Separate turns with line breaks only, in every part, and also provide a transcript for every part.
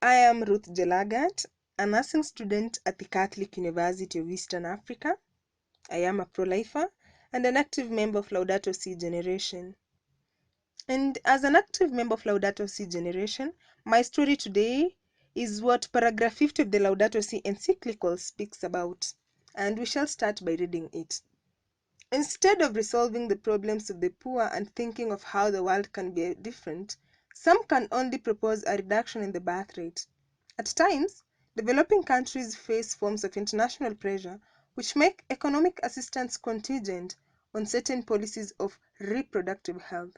I am Ruth Chelangat, a nursing student at the Catholic University of Eastern Africa. I am a Prolifer and an active member of Laudato Si generation. And as an active member of Laudato Si generation, my story today is what paragraph 50 of the Laudato Si encyclical speaks about. And we shall start by reading it. Instead of resolving the problems of the poor and thinking of how the world can be different, some can only propose a reduction in the birth rate. At times, developing countries face forms of international pressure which make economic assistance contingent on certain policies of reproductive health.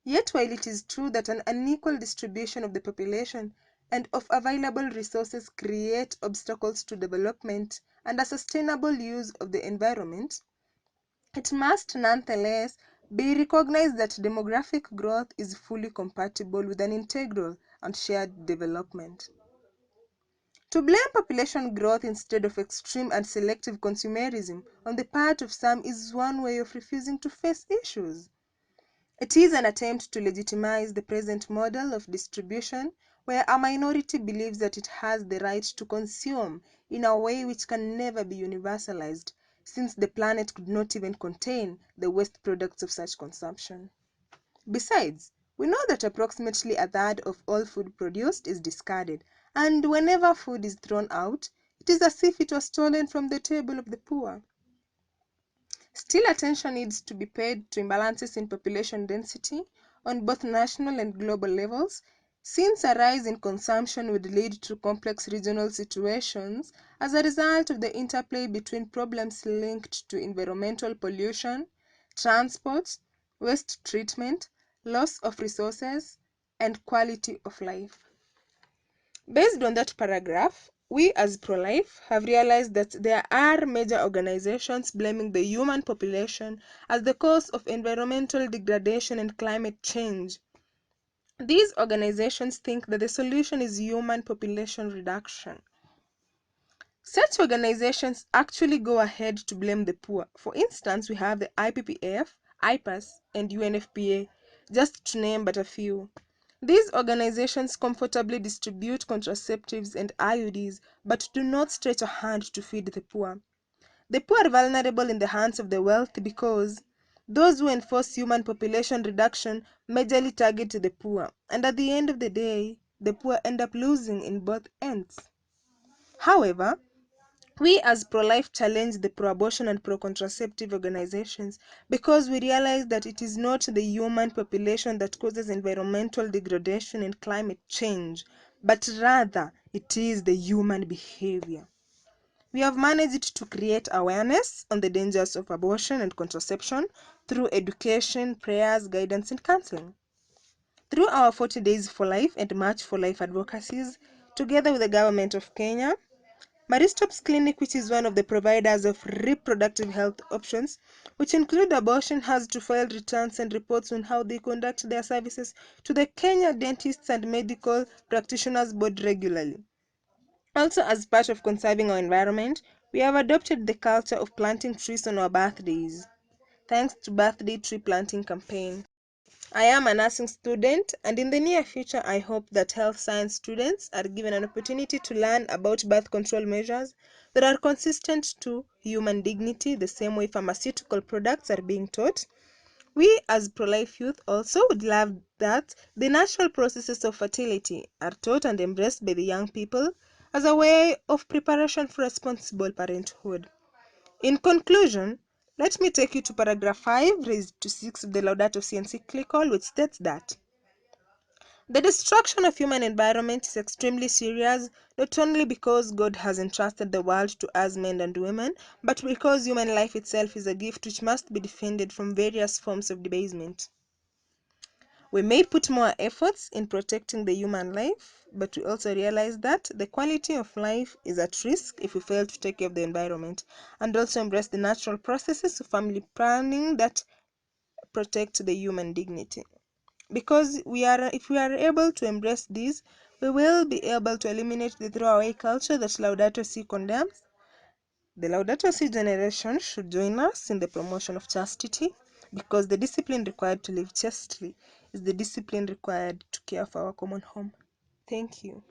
Yet while it is true that an unequal distribution of the population and of available resources create obstacles to development and a sustainable use of the environment, it must nonetheless be recognized that demographic growth is fully compatible with an integral and shared development. To blame population growth instead of extreme and selective consumerism on the part of some is one way of refusing to face issues. It is an attempt to legitimize the present model of distribution where a minority believes that it has the right to consume in a way which can never be universalized, since the planet could not even contain the waste products of such consumption. Besides, we know that approximately a third of all food produced is discarded, and whenever food is thrown out, it is as if it was stolen from the table of the poor. Still, attention needs to be paid to imbalances in population density on both national and global levels, since a rise in consumption would lead to complex regional situations as a result of the interplay between problems linked to environmental pollution, transport, waste treatment, loss of resources, and quality of life. Based on that paragraph, we as Prolife have realized that there are major organizations blaming the human population as the cause of environmental degradation and climate change. These organizations think that the solution is human population reduction. Such organizations actually go ahead to blame the poor. For instance, we have the IPPF, IPAS, and UNFPA, just to name but a few. These organizations comfortably distribute contraceptives and IUDs, but do not stretch a hand to feed the poor. The poor are vulnerable in the hands of the wealthy because those who enforce human population reduction majorly target the poor, and at the end of the day, the poor end up losing in both ends. However, we as pro-life challenge the pro-abortion and pro-contraceptive organizations because we realize that it is not the human population that causes environmental degradation and climate change, but rather it is the human behavior. We have managed to create awareness on the dangers of abortion and contraception through education, prayers, guidance, and counseling. Through our 40 Days for Life and March for Life advocacies, together with the government of Kenya, Maristop's Clinic, which is one of the providers of reproductive health options, which include abortion, has to file returns and reports on how they conduct their services to the Kenya Dentists and Medical Practitioners Board regularly. Also, as part of conserving our environment, we have adopted the culture of planting trees on our birthdays, thanks to birthday tree planting campaign. I am a nursing student, and in the near future, I hope that health science students are given an opportunity to learn about birth control measures that are consistent to human dignity, the same way pharmaceutical products are being taught. We, as pro-life youth, also would love that the natural processes of fertility are taught and embraced by the young people as a way of preparation for responsible parenthood. In conclusion, let me take you to paragraph 5 raised to 6 of the Laudato Si encyclical, which states that the destruction of human environment is extremely serious, not only because God has entrusted the world to us men and women, but because human life itself is a gift which must be defended from various forms of debasement. We may put more efforts in protecting the human life, but we also realize that the quality of life is at risk if we fail to take care of the environment and also embrace the natural processes of family planning that protect the human dignity. Because if we are able to embrace these, we will be able to eliminate the throwaway culture that Laudato Si condemns. The Laudato Si generation should join us in the promotion of chastity, because the discipline required to live chastely is the discipline required to care for our common home. Thank you.